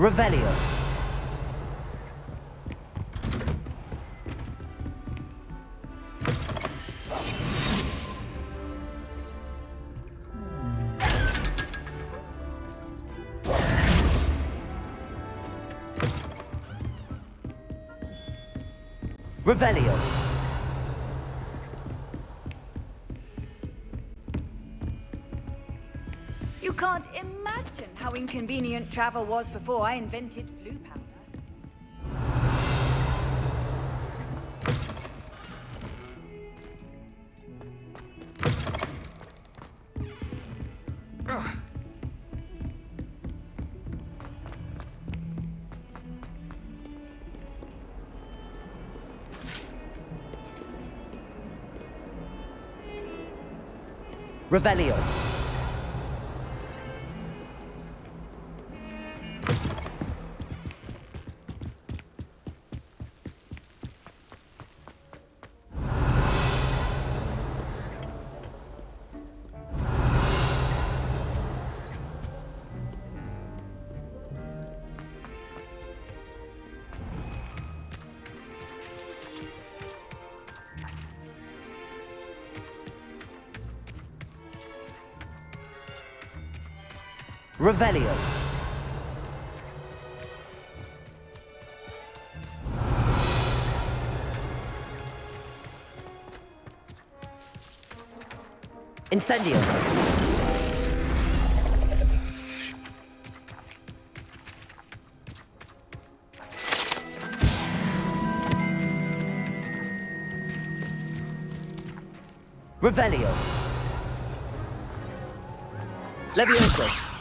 Revelio. Revelio. You can't imagine how inconvenient travel was before I invented flu powder. Revelio. Revelio. Incendio. Revelio. Levioso.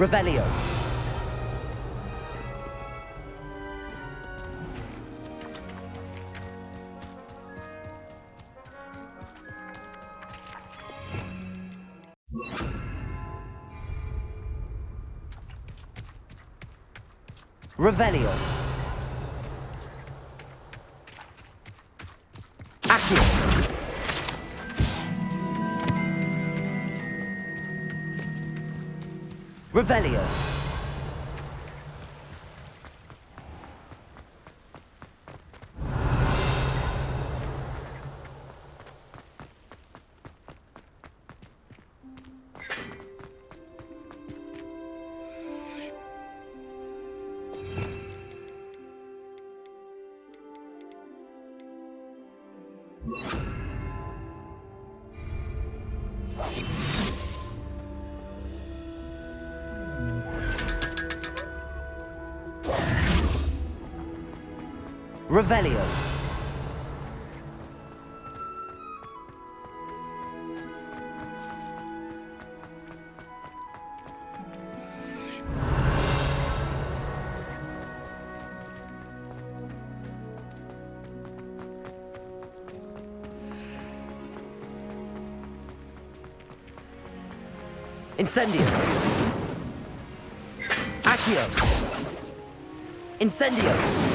Revelio. Revelio. Accio. Revelio. Revelio. Incendio. Accio. Incendio.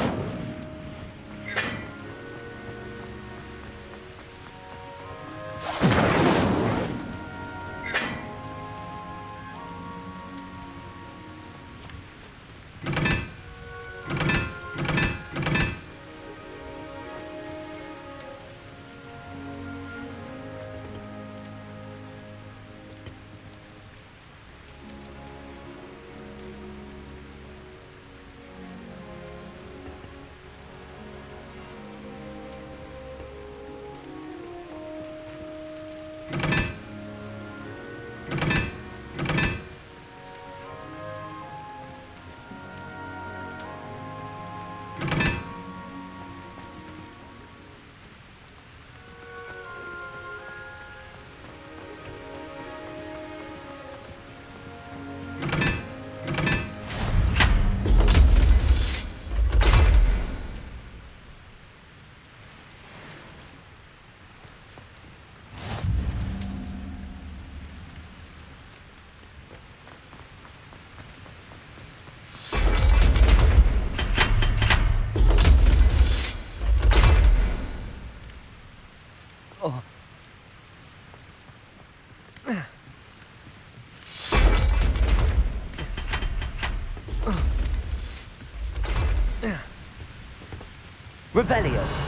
Revelio.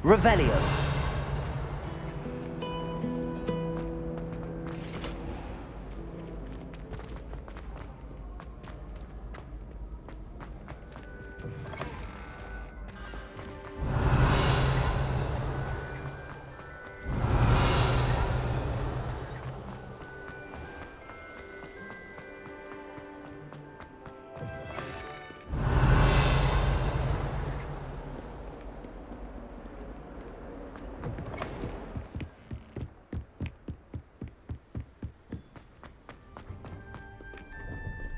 Revelio.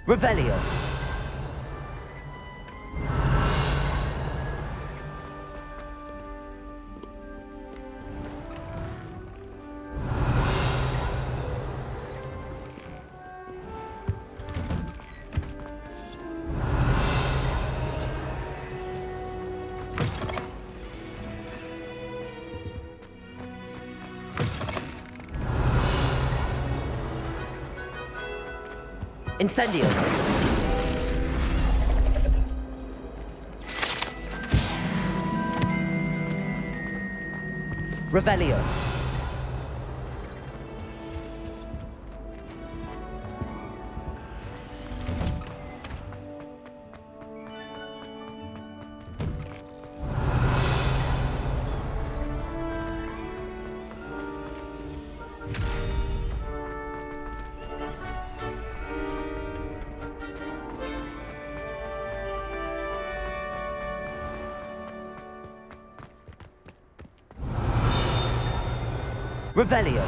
Revelio. Incendio. Revelio. Revelio.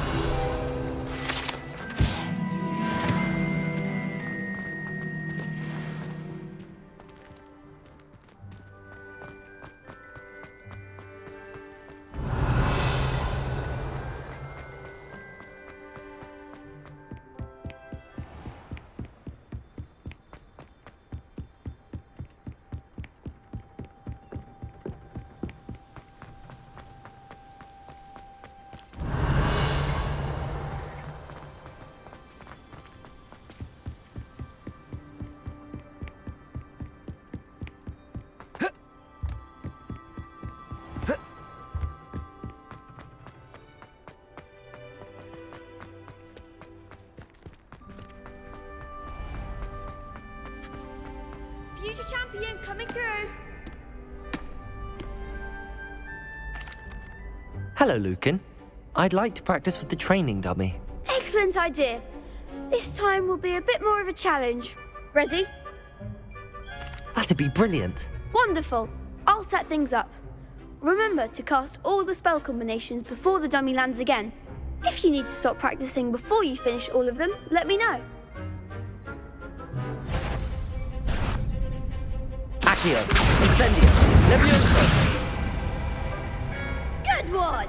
Future champion coming through. Hello, Lucan. I'd like to practice with the training dummy. Excellent idea. This time will be a bit more of a challenge. Ready? That'd be brilliant. Wonderful. I'll set things up. Remember to cast all the spell combinations before the dummy lands again. If you need to stop practicing before you finish all of them, let me know. Accio. Incendio. Levioso. Good one!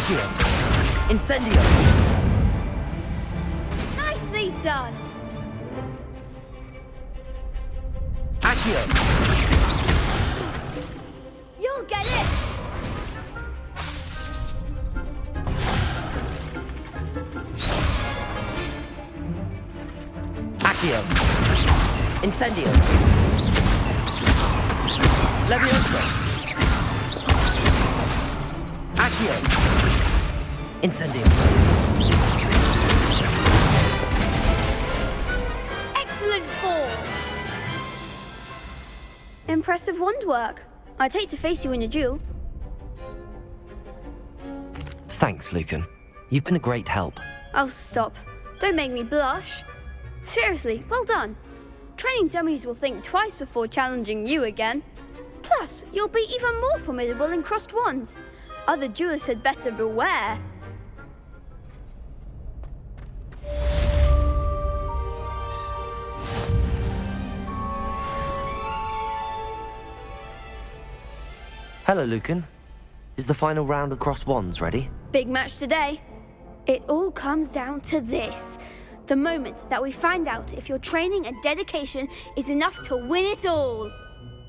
Accio! Incendio! Nicely done. Accio! You'll get it. Accio! Incendio! Levioso! Accio! Incendio! Excellent form. Impressive wand work. I'd hate to face you in a duel. Thanks, Lucan. You've been a great help. Oh, stop. Don't make me blush. Seriously, well done. Training dummies will think twice before challenging you again. Plus, you'll be even more formidable in crossed wands. Other duelists had better beware. Hello, Lucan. Is the final round of crossed wands ready? Big match today. It all comes down to this. The moment that we find out if your training and dedication is enough to win it all.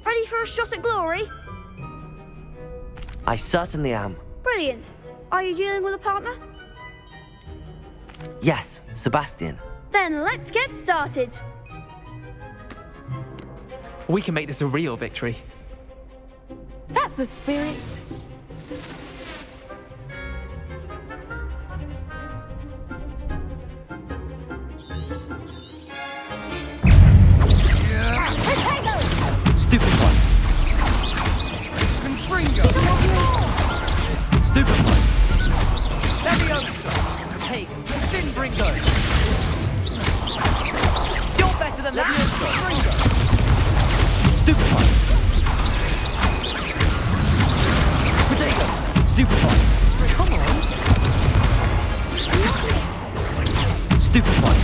Ready for a shot at glory? I certainly am. Brilliant. Are you dealing with a partner? Yes, Sebastian. Then let's get started. We can make this a real victory. That's the spirit. Stupid one. Stupid one. Leviosa! Hey, Finbringo! You're better than that! Stupid one. Potato. Stupid one. Come on! Stupid one.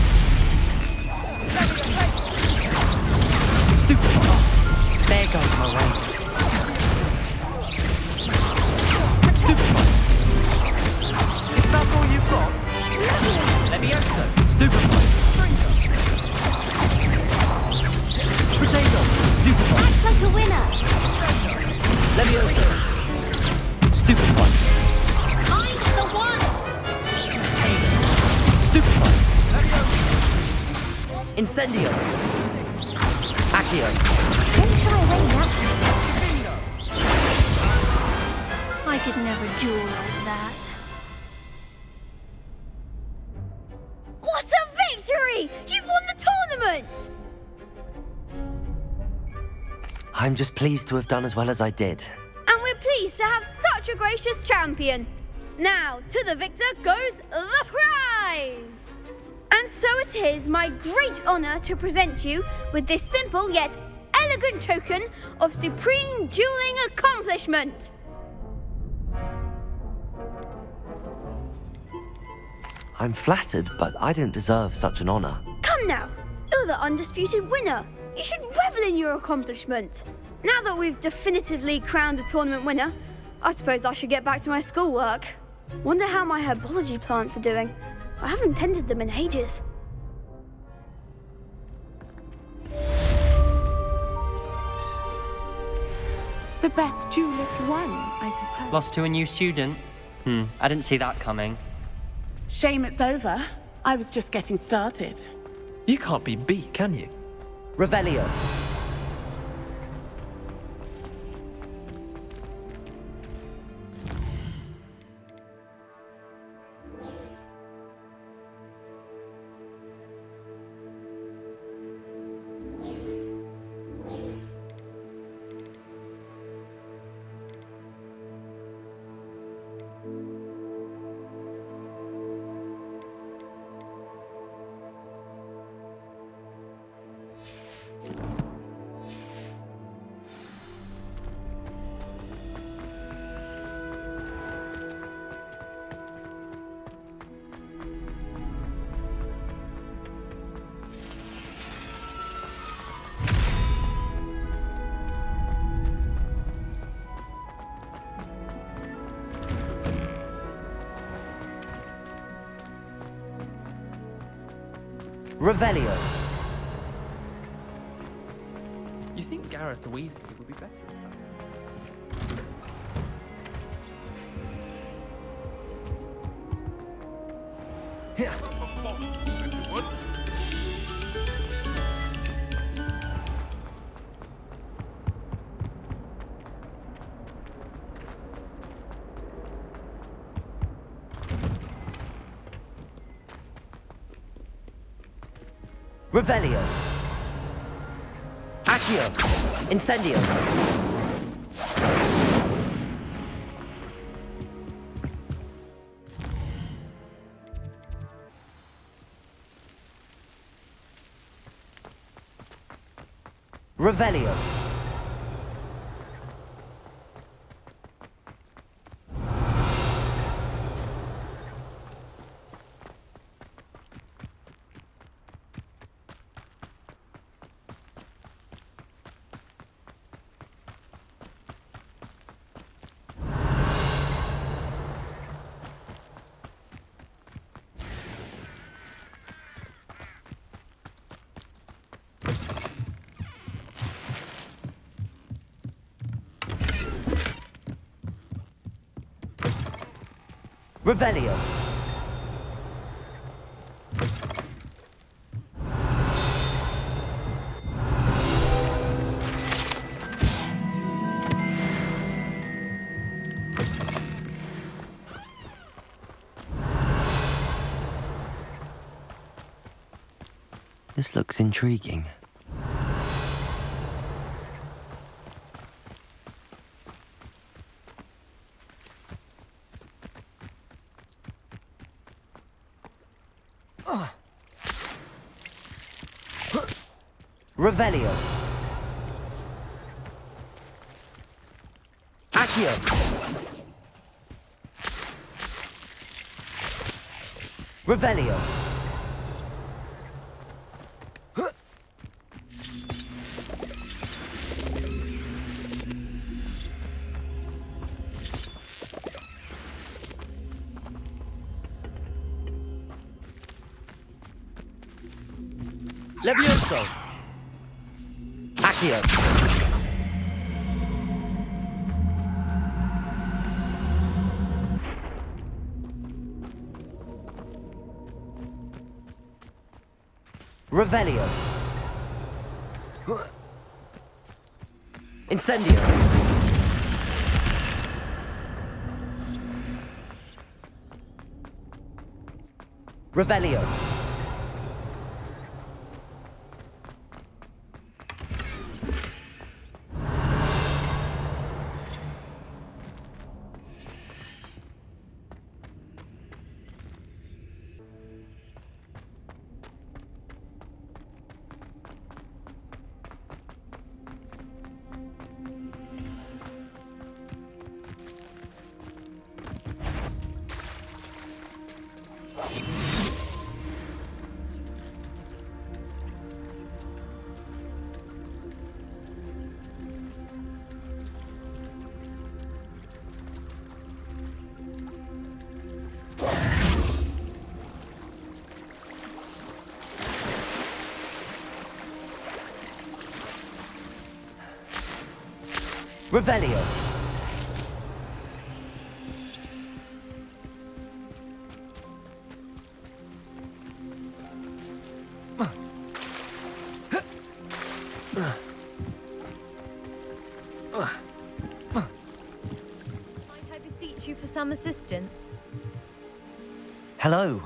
Stupid one. There goes my way. Stupid one. Is that all you've got? Leviosa! Stupid one. Potato. Stupid one. Act like a winner. Leviosa. Stupid one. I'm the one. Stupid one. Incendio. Accio. Don't shy away now. I could never duel like that. What a victory! You've won the tournament! I'm just pleased to have done as well as I did. And we're pleased to have such a gracious champion. Now, to the victor goes the prize! And so it is my great honor to present you with this simple yet elegant token of supreme dueling accomplishment. I'm flattered, but I don't deserve such an honor. Come now, you're the undisputed winner. You should revel in your accomplishment. Now that we've definitively crowned the tournament winner, I suppose I should get back to my schoolwork. Wonder how my herbology plants are doing. I haven't tended them in ages. The best duelist won, I suppose. Lost to a new student? I didn't see that coming. Shame it's over. I was just getting started. You can't be beat, can you? Revelio. Revelio. You think Gareth Weasley would be better at that? Revelio. Accio. Incendio. Revelio. Revelio. This looks intriguing. Revelio. Accio. Revelio. Levioso. Accio. Revelio. Incendio. Revelio. Revelio. Might I beseech you for some assistance? Hello.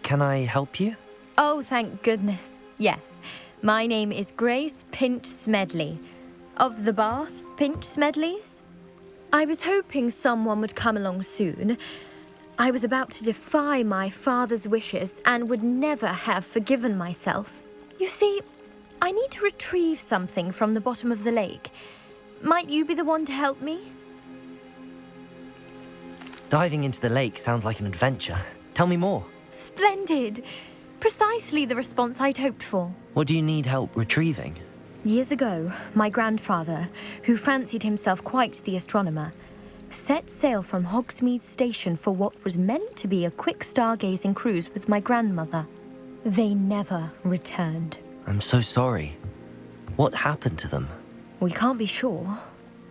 Can I help you? Oh, thank goodness. Yes. My name is Grace Pinch Smedley. Of the Bath Pinch Smedleys? I was hoping someone would come along soon. I was about to defy my father's wishes and would never have forgiven myself. You see, I need to retrieve something from the bottom of the lake. Might you be the one to help me? Diving into the lake sounds like an adventure. Tell me more. Splendid! Precisely the response I'd hoped for. What do you need help retrieving? Years ago, my grandfather, who fancied himself quite the astronomer, set sail from Hogsmeade Station for what was meant to be a quick stargazing cruise with my grandmother. They never returned. I'm so sorry. What happened to them? We can't be sure.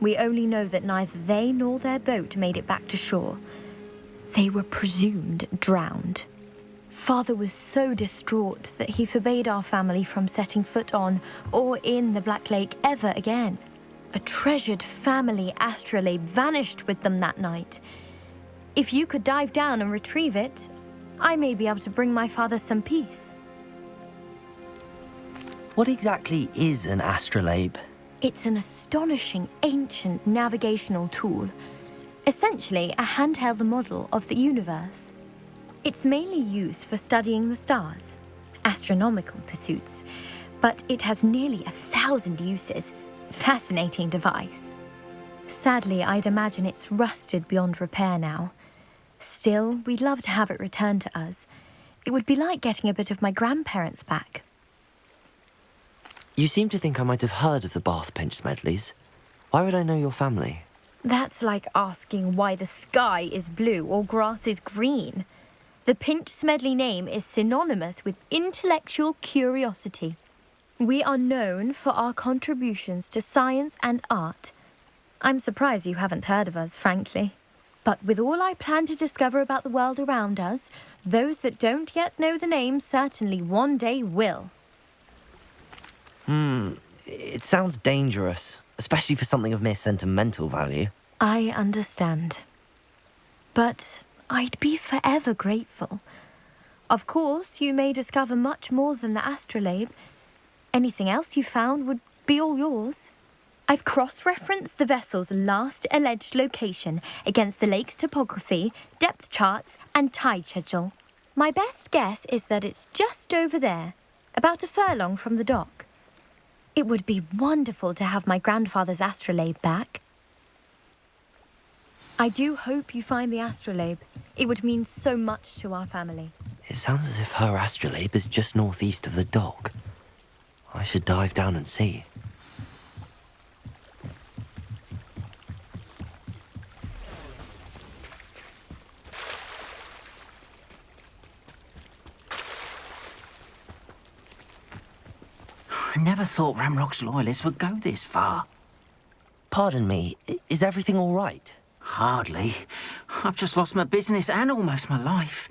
We only know that neither they nor their boat made it back to shore. They were presumed drowned. Father was so distraught that he forbade our family from setting foot on or in the Black Lake ever again. A treasured family astrolabe vanished with them that night. If you could dive down and retrieve it, I may be able to bring my father some peace. What exactly is an astrolabe? It's an astonishing ancient navigational tool, essentially a handheld model of the universe. It's mainly used for studying the stars, astronomical pursuits, but it has nearly 1,000 uses. Fascinating device. Sadly, I'd imagine it's rusted beyond repair now. Still, we'd love to have it returned to us. It would be like getting a bit of my grandparents back. You seem to think I might have heard of the Bath Pinch Smedleys. Why would I know your family? That's like asking why the sky is blue or grass is green. The Pinch Smedley name is synonymous with intellectual curiosity. We are known for our contributions to science and art. I'm surprised you haven't heard of us, frankly. But with all I plan to discover about the world around us, those that don't yet know the name certainly one day will. It sounds dangerous, especially for something of mere sentimental value. I understand. But I'd be forever grateful. Of course, you may discover much more than the astrolabe. Anything else you found would be all yours. I've cross-referenced the vessel's last alleged location against the lake's topography, depth charts, and tide schedule. My best guess is that it's just over there, about a furlong from the dock. It would be wonderful to have my grandfather's astrolabe back. I do hope you find the astrolabe. It would mean so much to our family. It sounds as if her astrolabe is just northeast of the dock. I should dive down and see. I never thought Ramrock's loyalists would go this far. Pardon me, is everything all right? Hardly. I've just lost my business and almost my life.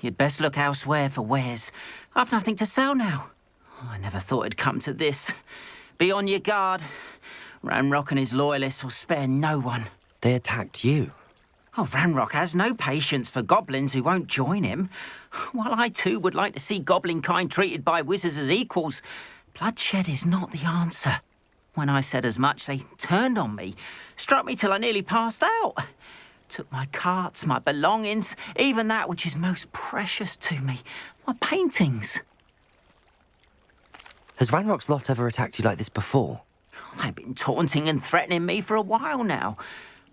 You'd best look elsewhere for wares. I've nothing to sell now. I never thought it'd come to this. Be on your guard. Ranrock and his loyalists will spare no one. They attacked you. Oh, Ranrock has no patience for goblins who won't join him. While I too would like to see goblin kind treated by wizards as equals, bloodshed is not the answer. When I said as much, they turned on me, struck me till I nearly passed out. Took my carts, my belongings, even that which is most precious to me, my paintings. Has Ranrock's lot ever attacked you like this before? They've been taunting and threatening me for a while now,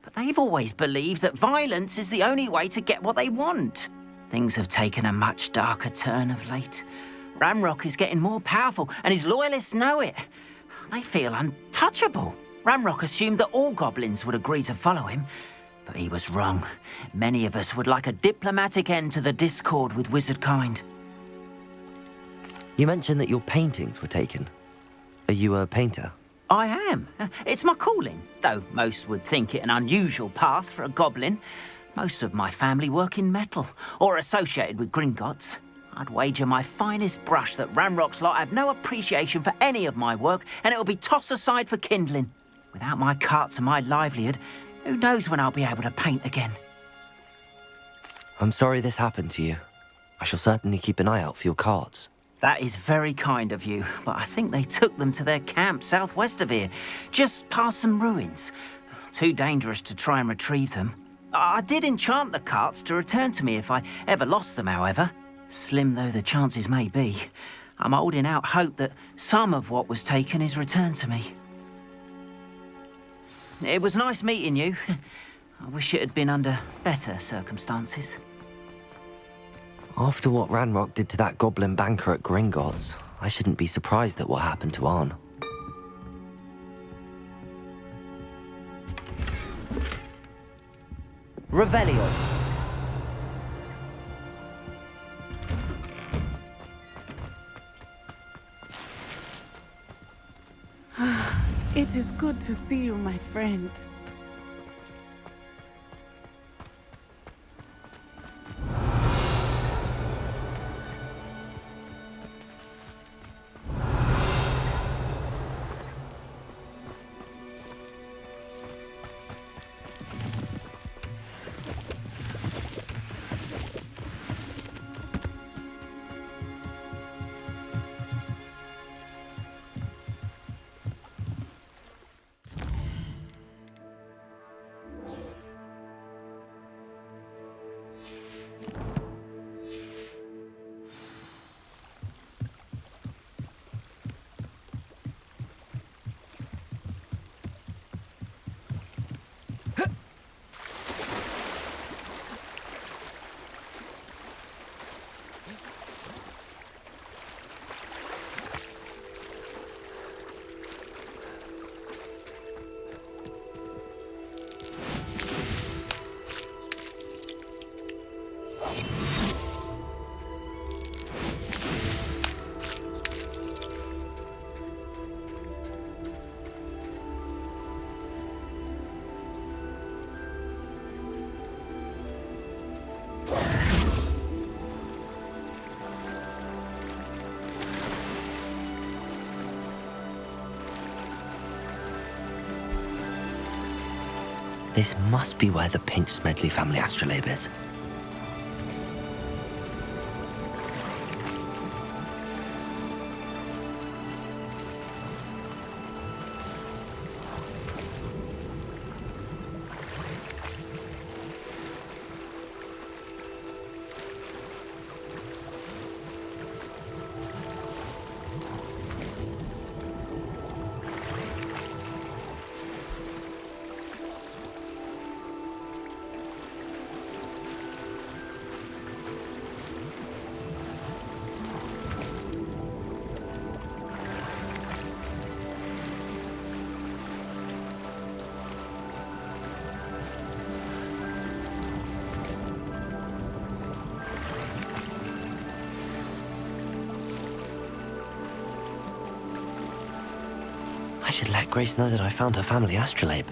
but they've always believed that violence is the only way to get what they want. Things have taken a much darker turn of late. Ranrock is getting more powerful, and his loyalists know it. They feel untouchable. Ranrock assumed that all goblins would agree to follow him, but he was wrong. Many of us would like a diplomatic end to the discord with wizard kind. You mentioned that your paintings were taken. Are you a painter? I am. It's my calling, though most would think it an unusual path for a goblin. Most of my family work in metal, or associated with Gringotts. I'd wager my finest brush that Ranrock's lot have no appreciation for any of my work, and it'll be tossed aside for kindling. Without my carts and my livelihood, who knows when I'll be able to paint again. I'm sorry this happened to you. I shall certainly keep an eye out for your carts. That is very kind of you, but I think they took them to their camp southwest of here, just past some ruins. Too dangerous to try and retrieve them. I did enchant the carts to return to me if I ever lost them, however. Slim though the chances may be, I'm holding out hope that some of what was taken is returned to me. It was nice meeting you. I wish it had been under better circumstances. After what Ranrock did to that goblin banker at Gringotts, I shouldn't be surprised at what happened to Arn. Revelio. It is good to see you, my friend. This must be where the Pinch Smedley family astrolabe is. I should let Grace know that I found her family astrolabe.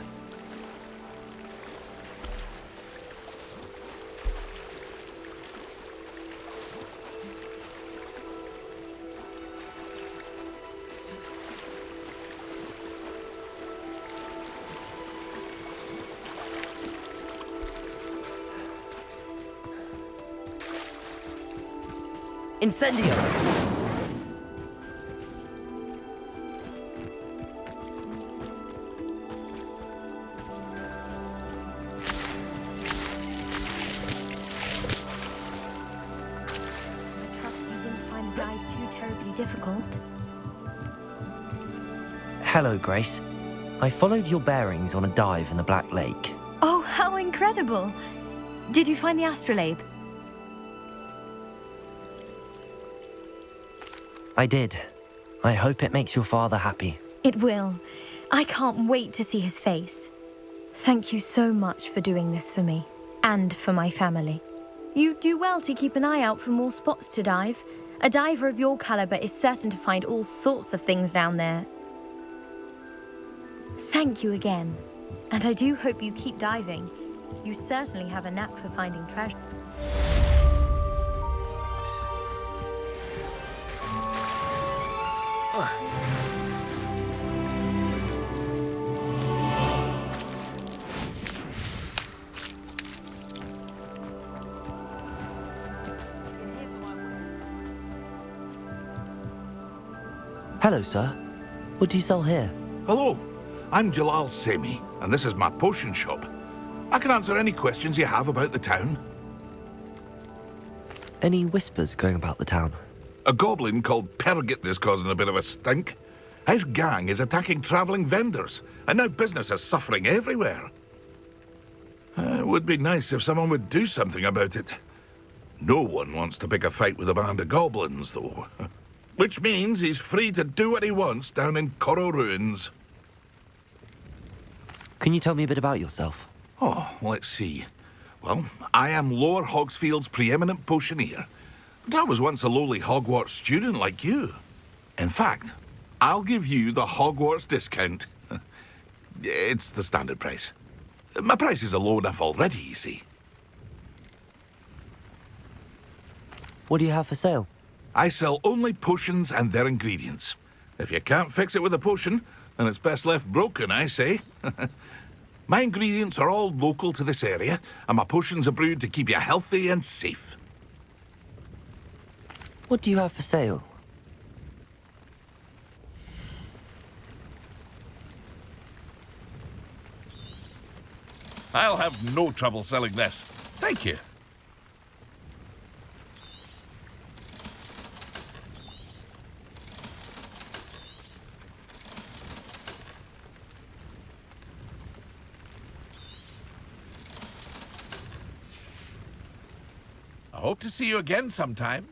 Incendio! Difficult. Hello, Grace. I followed your bearings on a dive in the Black Lake. Oh, how incredible! Did you find the astrolabe? I did. I hope it makes your father happy. It will. I can't wait to see his face. Thank you so much for doing this for me, and for my family. You do well to keep an eye out for more spots to dive. A diver of your caliber is certain to find all sorts of things down there. Thank you again. And I do hope you keep diving. You certainly have a knack for finding treasure. Hello, sir. What do you sell here? Hello, I'm Jalal Semi, and this is my potion shop. I can answer any questions you have about the town. Any whispers going about the town? A goblin called Pergit is causing a bit of a stink. His gang is attacking travelling vendors, and now business is suffering everywhere. It would be nice if someone would do something about it. No one wants to pick a fight with a band of goblins, though. Which means he's free to do what he wants down in Coral Ruins. Can you tell me a bit about yourself? Oh, let's see. Well, I am Lower Hogsfield's preeminent potioneer. But I was once a lowly Hogwarts student like you. In fact, I'll give you the Hogwarts discount. It's the standard price. My prices are low enough already, you see. What do you have for sale? I sell only potions and their ingredients. If you can't fix it with a potion, then it's best left broken, I say. My ingredients are all local to this area, and my potions are brewed to keep you healthy and safe. What do you have for sale? I'll have no trouble selling this. Thank you. I hope to see you again sometime.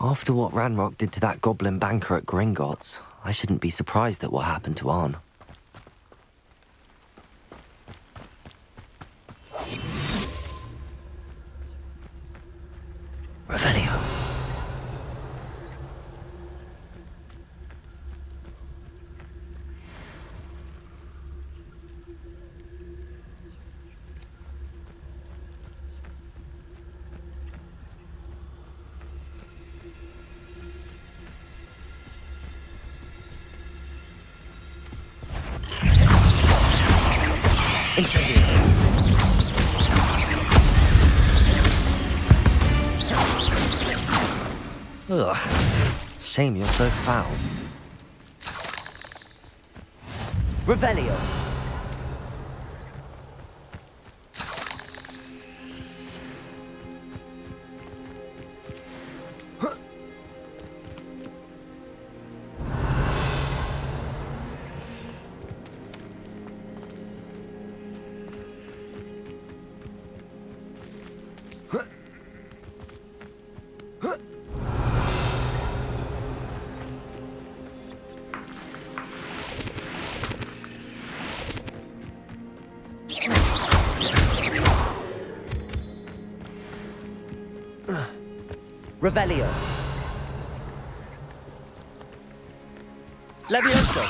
After what Ranrock did to that goblin banker at Gringotts, I shouldn't be surprised at what happened to Arn. Revelio. Incendio. Ugh. Shame you're so foul. Revelio. Revelio. Levioso.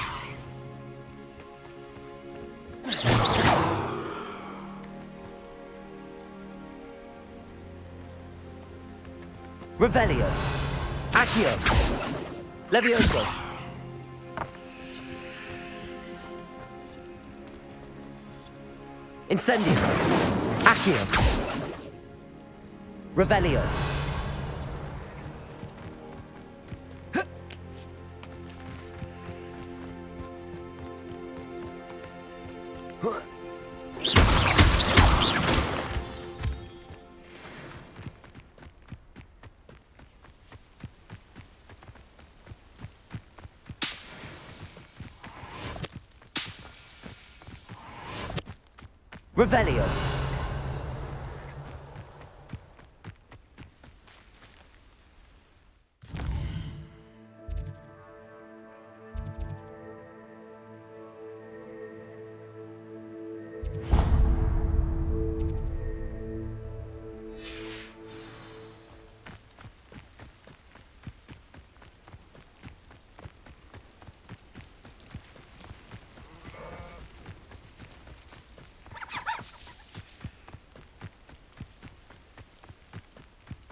Revelio. Accio. Levioso. Incendio. Accio. Revelio. Revelio.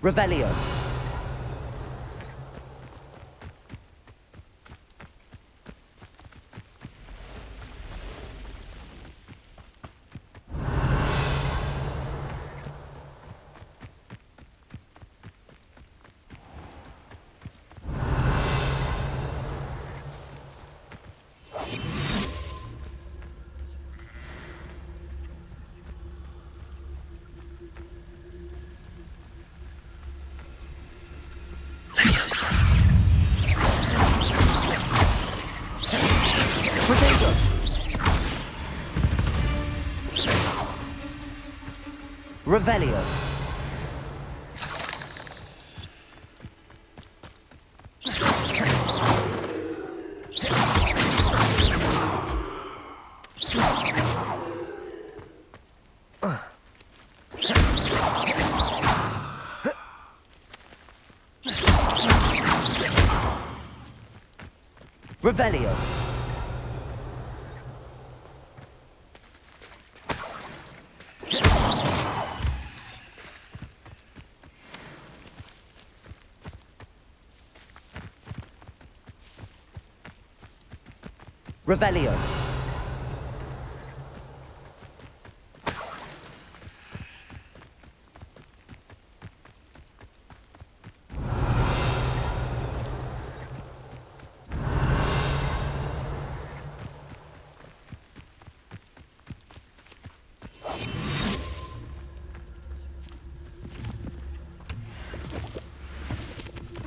Revelio. Revelio. Revelio. Revelio.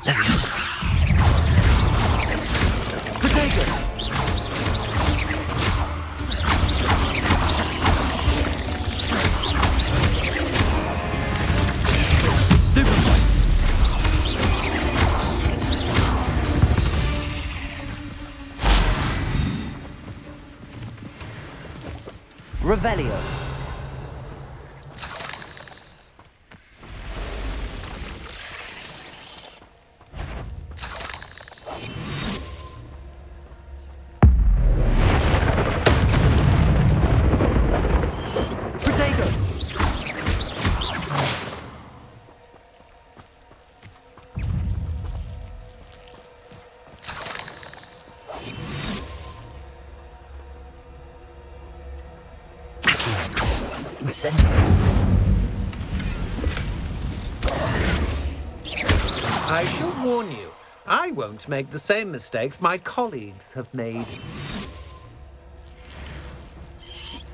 Leviosa. Protego. Revelio. Protego. Incendio. I shall warn you, I won't make the same mistakes my colleagues have made.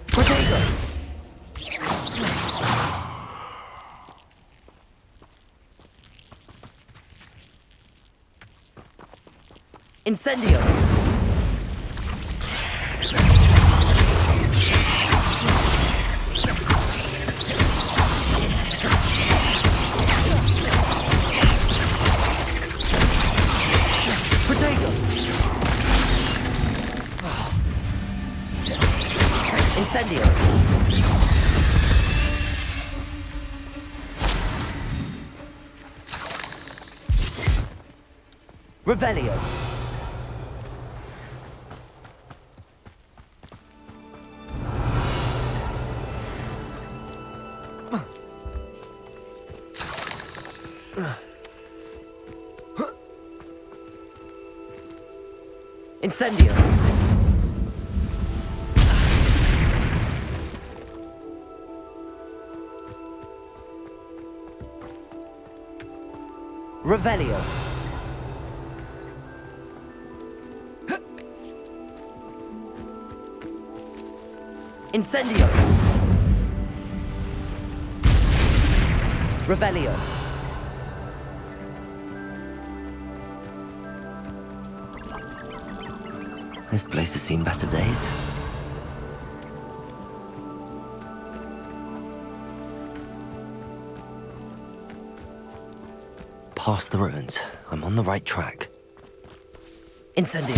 Protego. Incendio. Incendio. Revelio. Incendio. Revelio. Incendio. Revelio. This place has seen better days. Past the ruins. I'm on the right track. Incendio.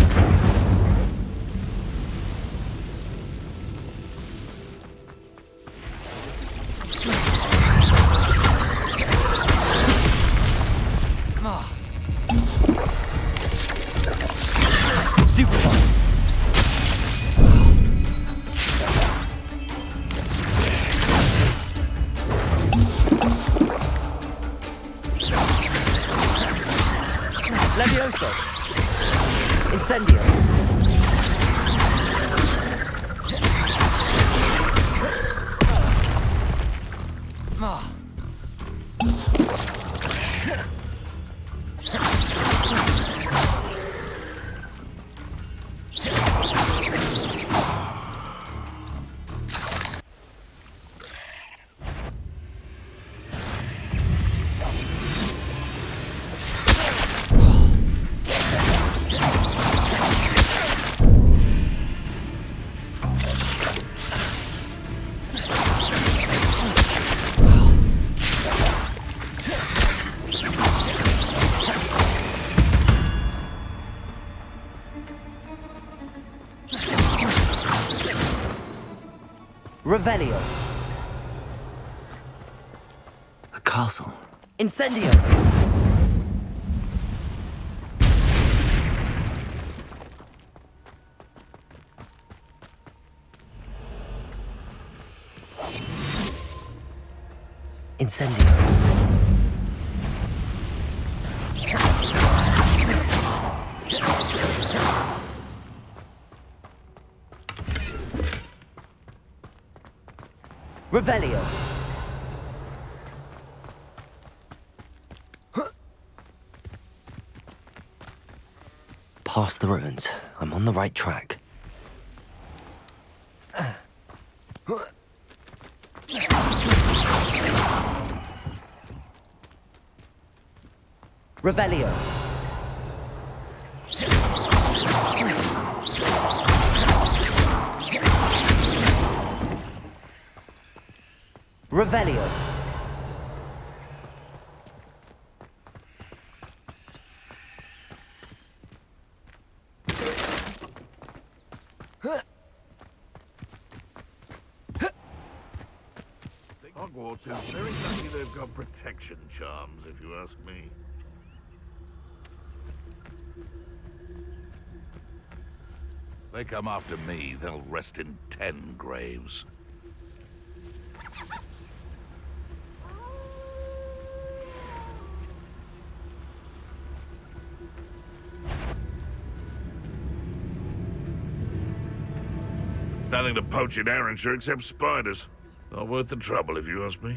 Stupefy. Levioso. Incendio. Revelio. A castle. Incendio. Incendio. Revelio. Past the ruins. I'm on the right track. Revelio. Revelio. Hogwarts is very lucky they've got protection charms, if you ask me. They come after me, they'll rest in 10 graves. Nothing to poach in Arrynshire except spiders. Not worth the trouble, if you ask me.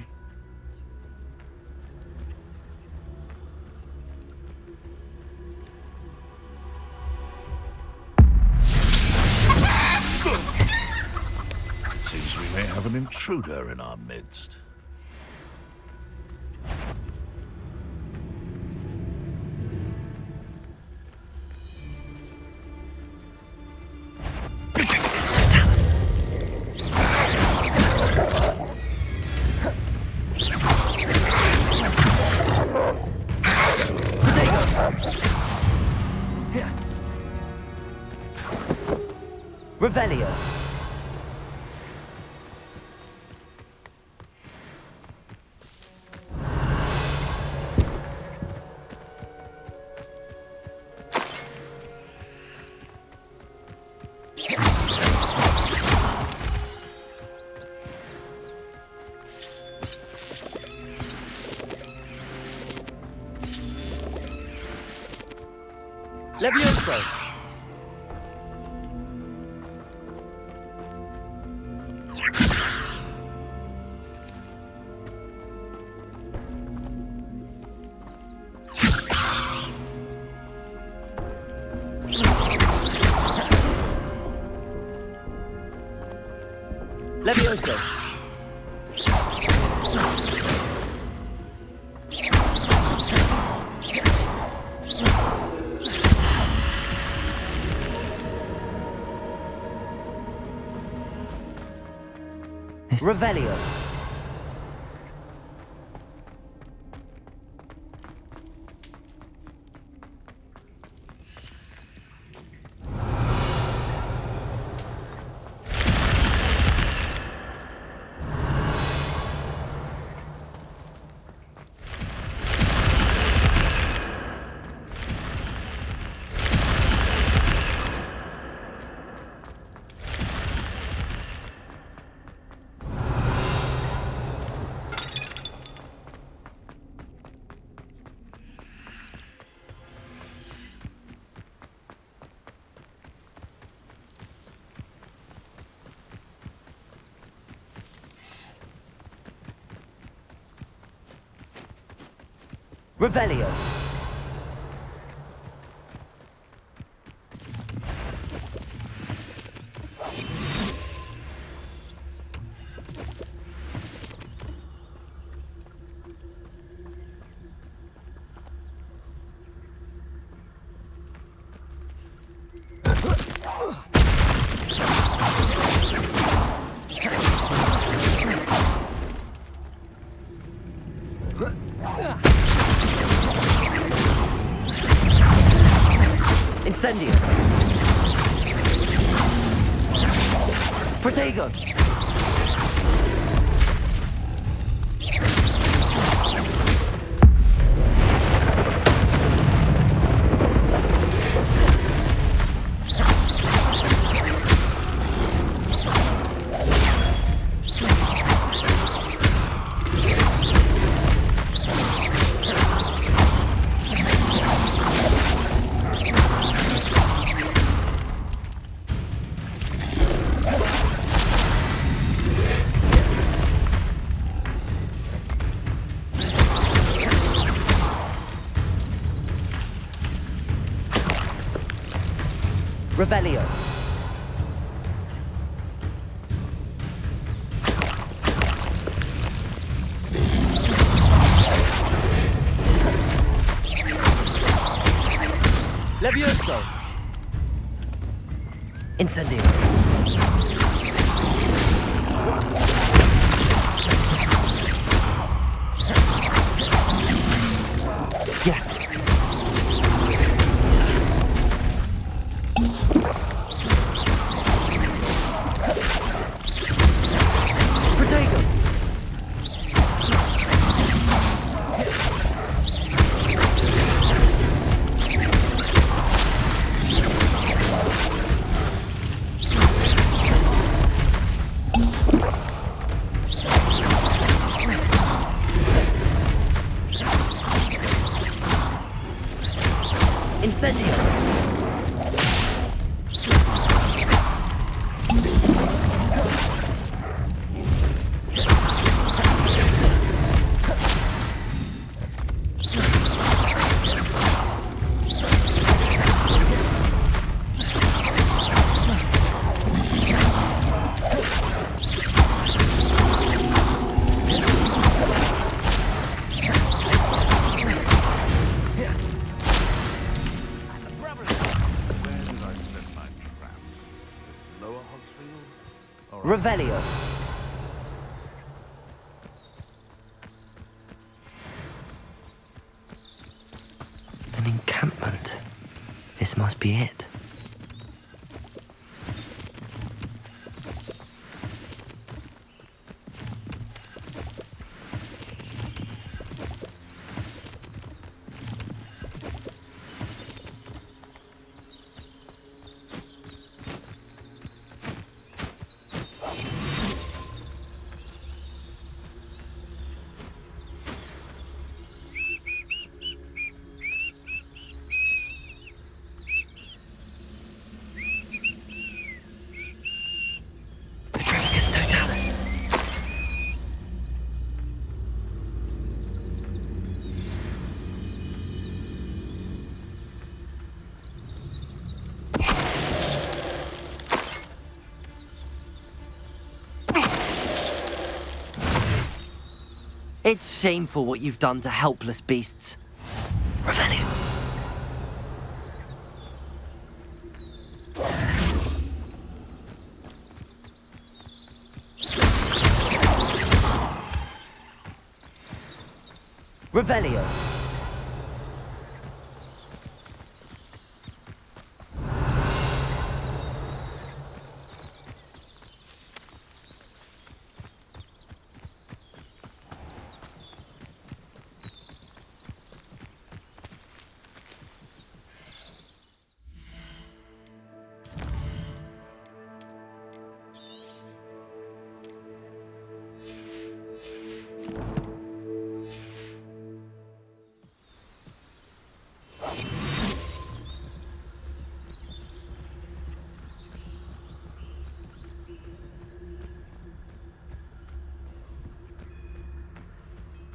Seems we may have an intruder in our midst. Revelio. Levioso. Levioso. Revelio. Revelio. Incendio. Protego. Revelio. Levioso. Incendio. Yes. Protego. Incendio. Revelio. An encampment. This must be it. Totalis. It's shameful what you've done to helpless beasts. Revelio. Revelio.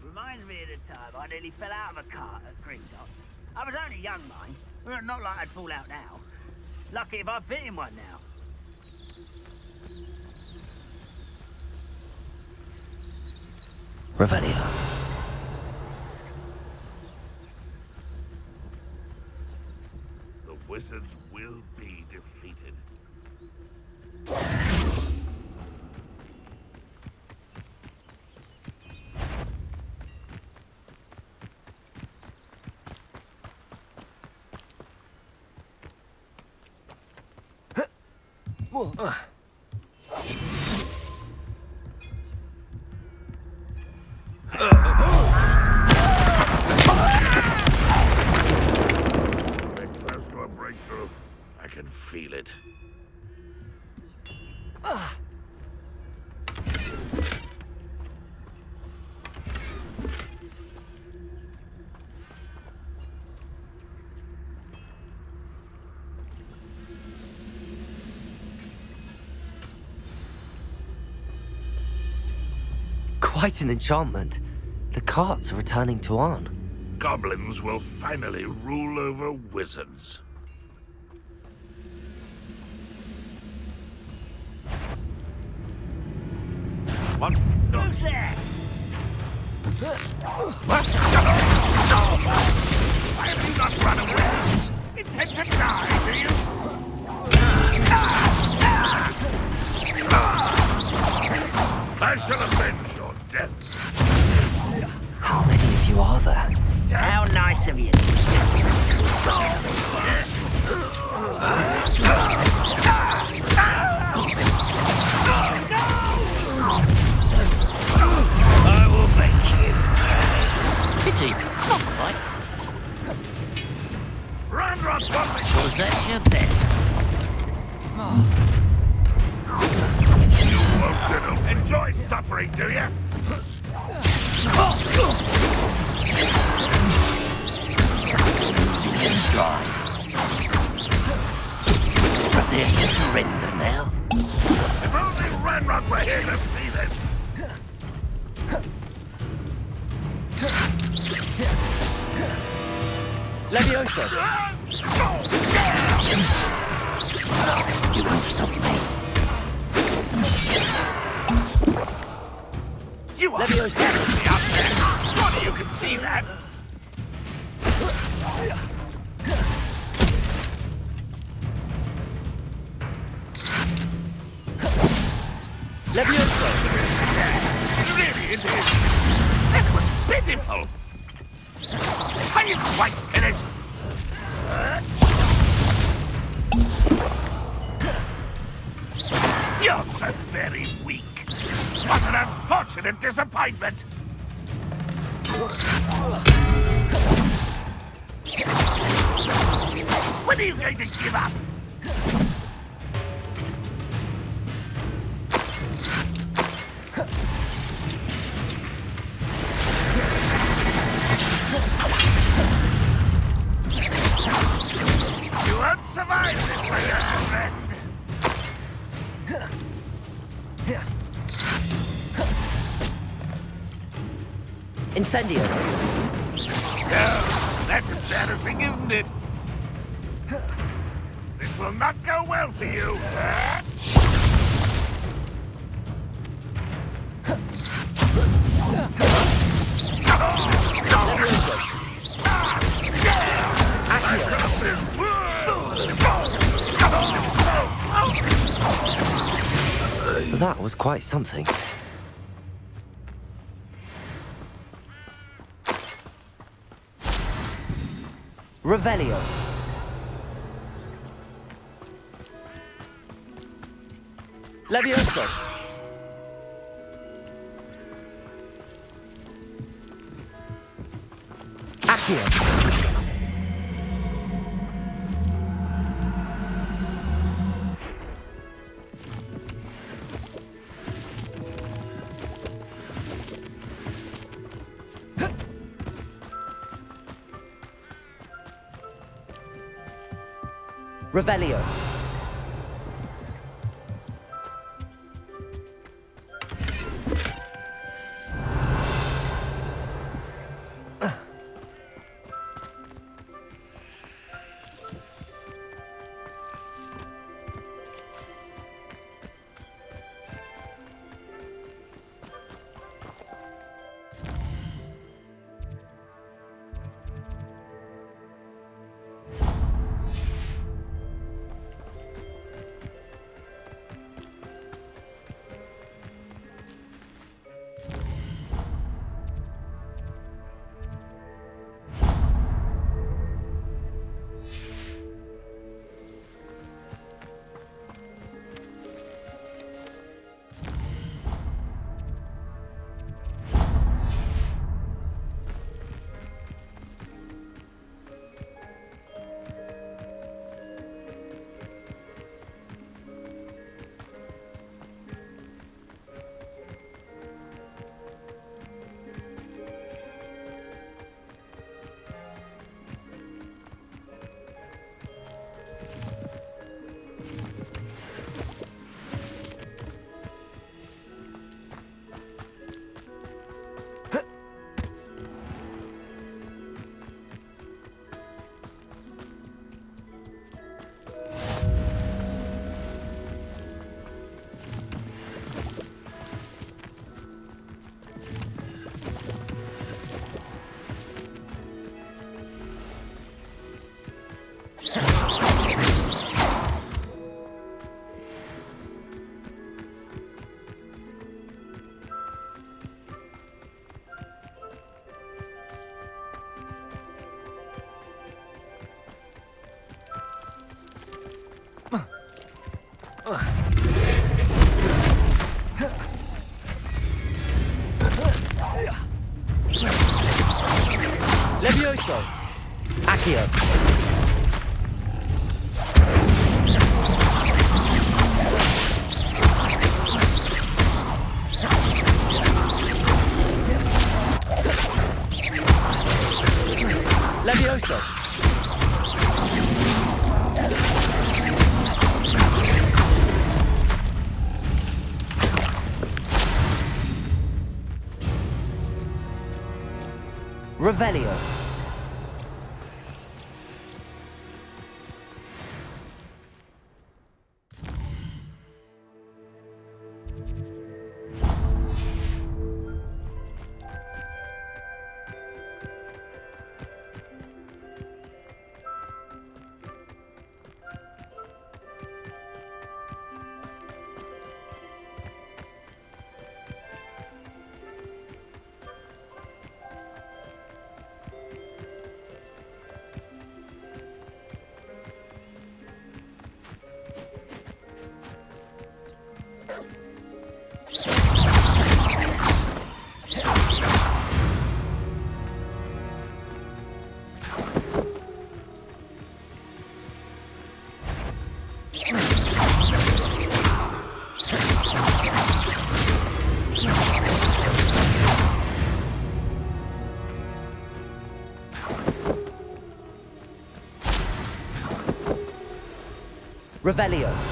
Reminds me of the time I nearly fell out of a cart at Greentops. I was only young, mind. Well, not like I'd fall out now. Lucky if I fit in one now. Revelio. The wizards will be defeated. Close to a breakthrough. I can feel it. Quite an enchantment. The carts are returning to Arn. Goblins will finally rule over wizards. someone. Who's there? What? Why have you not run away? Intend to die, do you? I shall avenge your death. How many of you are there? How nice of you. I will make you pay. Pity, not quite. Ranrock Wobbly! Was that your bet? You won't enjoy suffering, do you? Stride. Prepare to surrender now. If only Ranrock were here to see this! Levioso! You won't stop me. You are definitely up there! Surely you can see that! Levioso! Really, it is. That was pitiful! Are you quite finished? You're so very weak. What an unfortunate disappointment! When are you going to give up? You won't survive this, my friend. Incendio! Oh, that's embarrassing, isn't it? This will not go well for you. That was quite something. Revelio. Levioso. Accio. Revelio. Levioso! Accio! Levioso! Revelio! Revelio!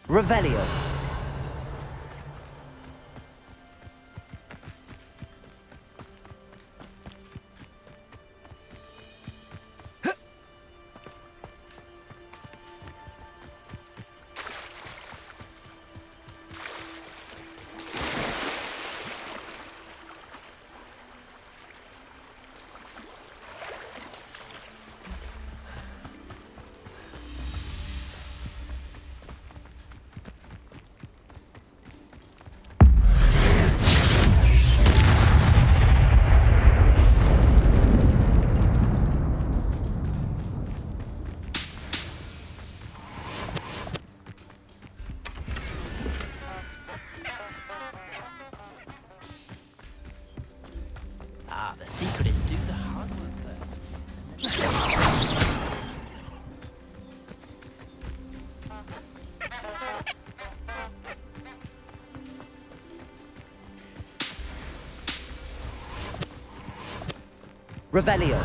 Revelio! Ah, the secret is do the hard work first. Revelio!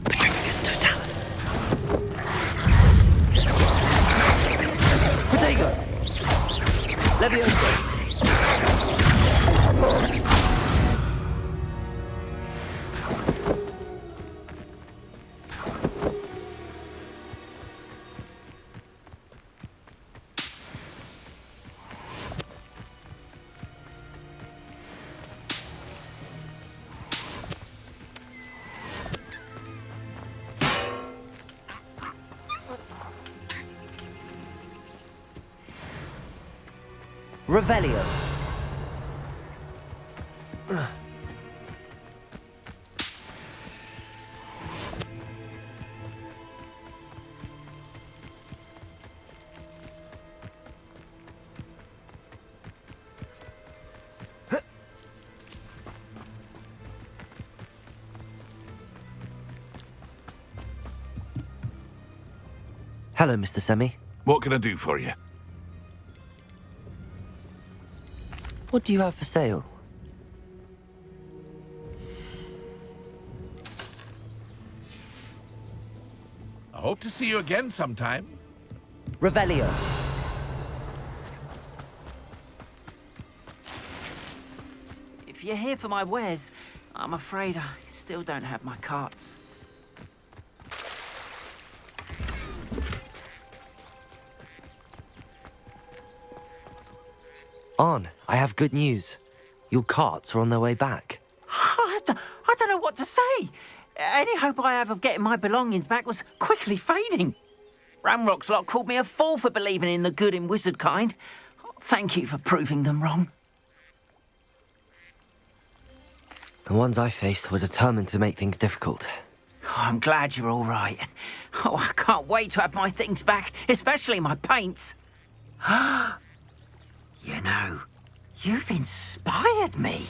Petrificus totalis. Protego! Levioso! Revelio. Hello, Mr. Semi. What can I do for you? What do you have for sale? I hope to see you again sometime. Revelio. If you're here for my wares, I'm afraid I still don't have my carts. On, I have good news. Your carts are on their way back. I don't know what to say. Any hope I have of getting my belongings back was quickly fading. Ramrock's lot called me a fool for believing in the good in wizard kind. Thank you for proving them wrong. The ones I faced were determined to make things difficult. Oh, I'm glad you're all right. Oh, I can't wait to have my things back, especially my paints. You know, you've inspired me.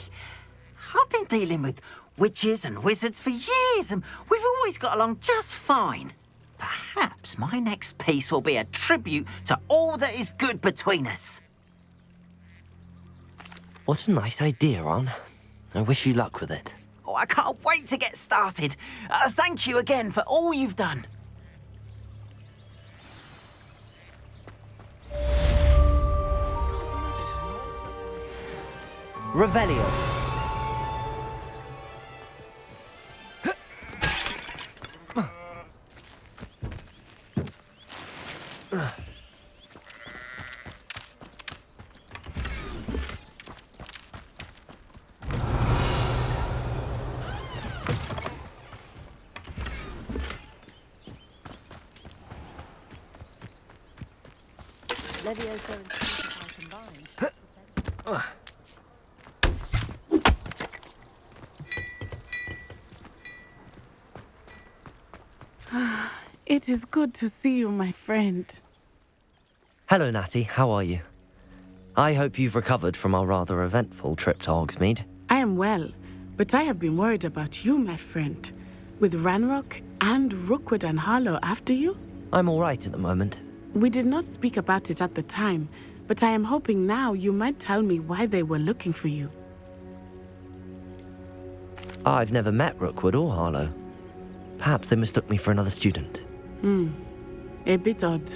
I've been dealing with witches and wizards for years, and we've always got along just fine. Perhaps my next piece will be a tribute to all that is good between us. What a nice idea, On. I wish you luck with it. Oh, I can't wait to get started. Thank you again for all you've done. Revelio. It is good to see you, my friend. Hello, Natty. How are you? I hope you've recovered from our rather eventful trip to Hogsmeade. I am well, but I have been worried about you, my friend. With Ranrock and Rookwood and Harlow after you? I'm all right at the moment. We did not speak about it at the time, but I am hoping now you might tell me why they were looking for you. I've never met Rookwood or Harlow. Perhaps they mistook me for another student. A bit odd.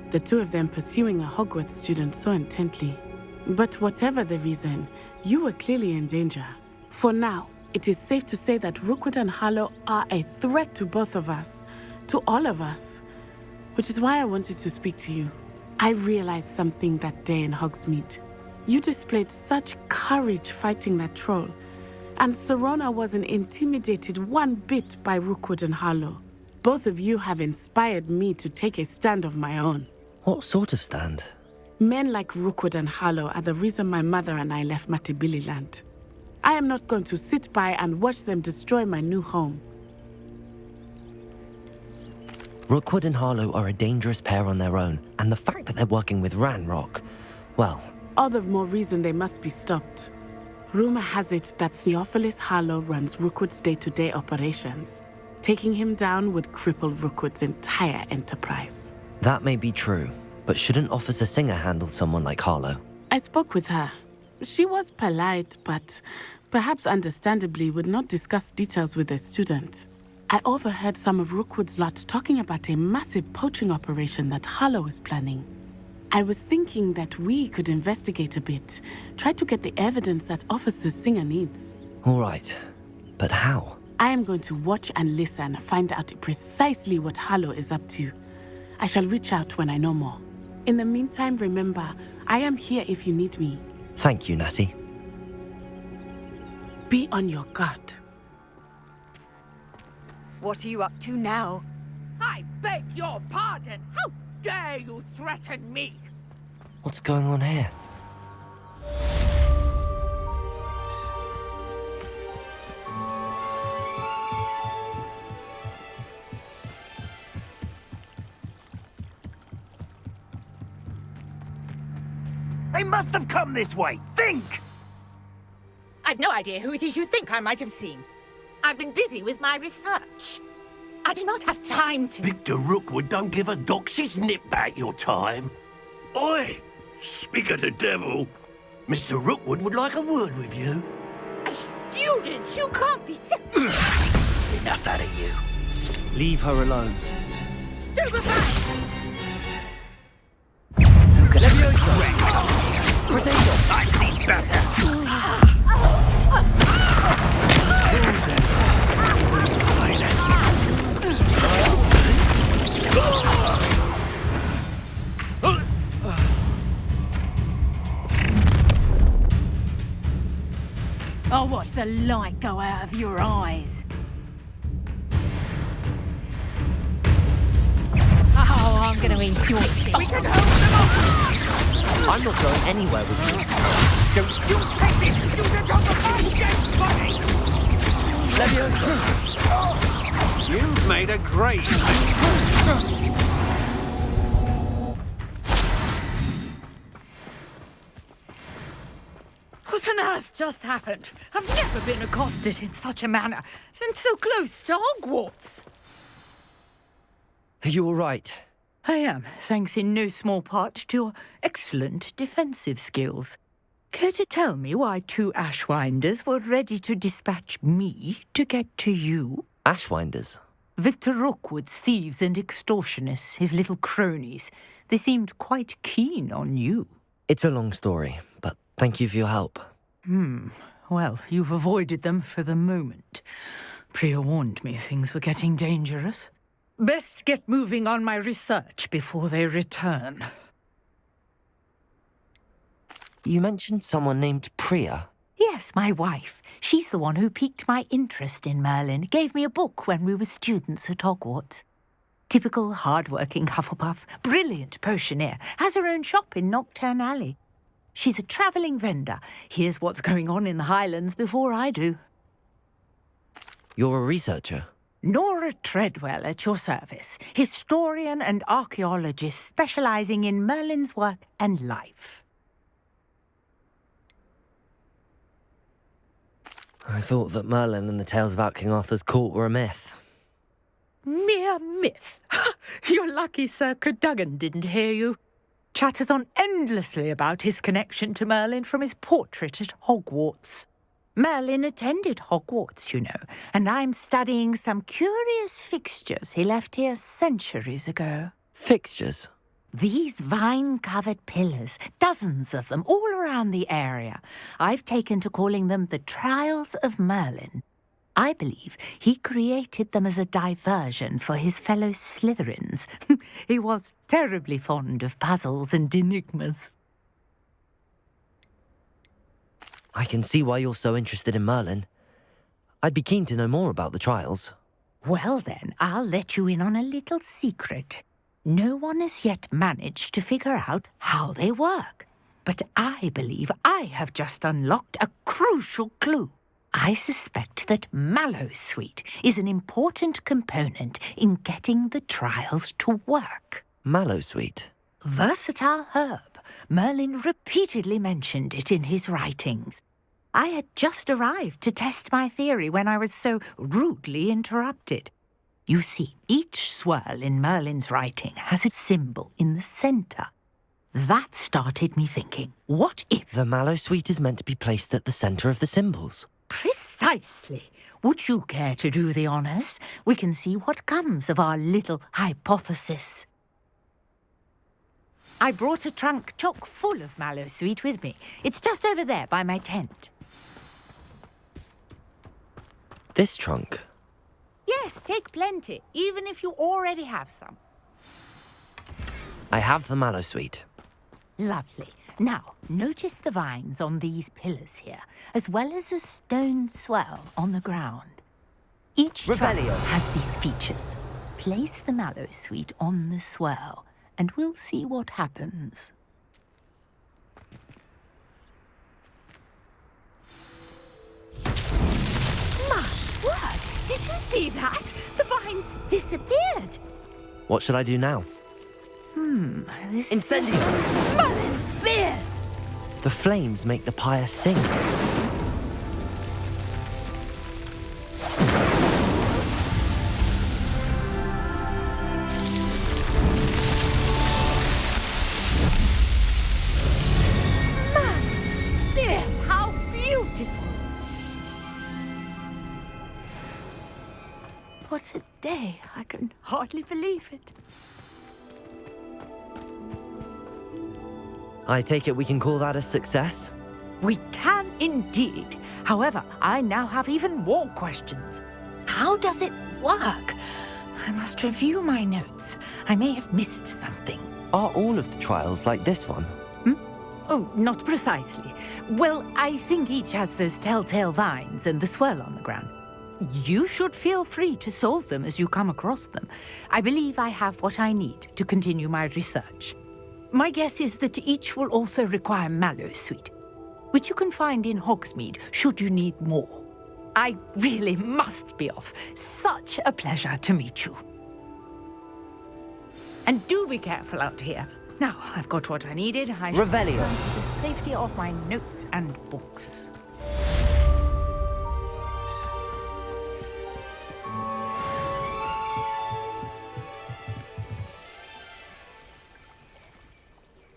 The two of them pursuing a Hogwarts student so intently. But whatever the reason, you were clearly in danger. For now, it is safe to say that Rookwood and Harlow are a threat to both of us, to all of us. Which is why I wanted to speak to you. I realized something that day in Hogsmeade. You displayed such courage fighting that troll, and Serona wasn't intimidated one bit by Rookwood and Harlow. Both of you have inspired me to take a stand of my own. What sort of stand? Men like Rookwood and Harlow are the reason my mother and I left Mattibilliland. I am not going to sit by and watch them destroy my new home. Rookwood and Harlow are a dangerous pair on their own, and the fact that they're working with Ranrock, well... All the more reason they must be stopped. Rumor has it that Theophilus Harlow runs Rookwood's day-to-day operations. Taking him down would cripple Rookwood's entire enterprise. That may be true, but shouldn't Officer Singer handle someone like Harlow? I spoke with her. She was polite, but perhaps understandably would not discuss details with a student. I overheard some of Rookwood's lot talking about a massive poaching operation that Harlow is planning. I was thinking that we could investigate a bit, try to get the evidence that Officer Singer needs. All right, but how? I am going to watch and listen, find out precisely what Harlow is up to. I shall reach out when I know more. In the meantime, remember, I am here if you need me. Thank you, Natty. Be on your guard. What are you up to now? I beg your pardon. How dare you threaten me? What's going on here? They must have come this way. Think! I've no idea who it is you think I might have seen. I've been busy with my research. I do not have time to... Victor Rookwood don't give a doxy's nip back your time. Oi! Speak of the devil. Mr. Rookwood would like a word with you. A student? You can't be so... Enough out of you. Leave her alone. Stupefy! I've seen better. I'll watch the light go out of your eyes. Oh, I'm gonna eat your skin. We can hold them off! I'm not going anywhere with you. Don't you take this student on the mind game, buddy! Leviosa! You've made a great... What on earth just happened? I've never been accosted in such a manner, and so close to Hogwarts. Are you all right? I am, thanks in no small part to your excellent defensive skills. Care to tell me why 2 Ashwinders were ready to dispatch me to get to you? Ashwinders? Victor Rookwood's thieves and extortionists, his little cronies. They seemed quite keen on you. It's a long story, but thank you for your help. Well, you've avoided them for the moment. Priya warned me things were getting dangerous. Best get moving on my research before they return. You mentioned someone named Priya. Yes, my wife. She's the one who piqued my interest in Merlin. Gave me a book when we were students at Hogwarts. Typical hard-working Hufflepuff, brilliant potioneer, has her own shop in Knockturn Alley. She's a travelling vendor. Hears what's going on in the Highlands before I do. You're a researcher? Nora Treadwell at your service, historian and archaeologist specialising in Merlin's work and life. I thought that Merlin and the tales about King Arthur's court were a myth. Mere myth. You're lucky Sir Cadogan didn't hear you. Chatters on endlessly about his connection to Merlin from his portrait at Hogwarts. Merlin attended Hogwarts, you know, and I'm studying some curious fixtures he left here centuries ago. Fixtures? These vine-covered pillars, dozens of them, all around the area. I've taken to calling them the Trials of Merlin. I believe he created them as a diversion for his fellow Slytherins. He was terribly fond of puzzles and enigmas. I can see why you're so interested in Merlin. I'd be keen to know more about the trials. Well then, I'll let you in on a little secret. No one has yet managed to figure out how they work. But I believe I have just unlocked a crucial clue. I suspect that Mallowsweet is an important component in getting the trials to work. Mallowsweet? Versatile herb. Merlin repeatedly mentioned it in his writings. I had just arrived to test my theory when I was so rudely interrupted. You see, each swirl in Merlin's writing has a symbol in the centre. That started me thinking, what if... The Mallowsweet is meant to be placed at the centre of the symbols. Precisely. Would you care to do the honours? We can see what comes of our little hypothesis. I brought a trunk chock full of Mallowsweet with me. It's just over there by my tent. This trunk? Yes, take plenty, even if you already have some. I have the Mallowsweet. Lovely. Now, notice the vines on these pillars here, as well as a stone swell on the ground. Each trunk has these features. Place the Mallowsweet on the swell, and we'll see what happens. My word! Did you see that? The vines disappeared! What should I do now? This Incendio! Merlin's beard! The flames make the pyre sink. Yes, how beautiful! What a day. I can hardly believe it. I take it we can call that a success? We can indeed. However, I now have even more questions. How does it work? I must review my notes. I may have missed something. Are all of the trials like this one? Oh, not precisely. Well, I think each has those telltale vines and the swirl on the ground. You should feel free to solve them as you come across them. I believe I have what I need to continue my research. My guess is that each will also require mallow sweet, which you can find in Hogsmeade should you need more. I really must be off. Such a pleasure to meet you. And do be careful out here. Now, I've got what I needed. I shall Revelio. return to the safety of my notes and books.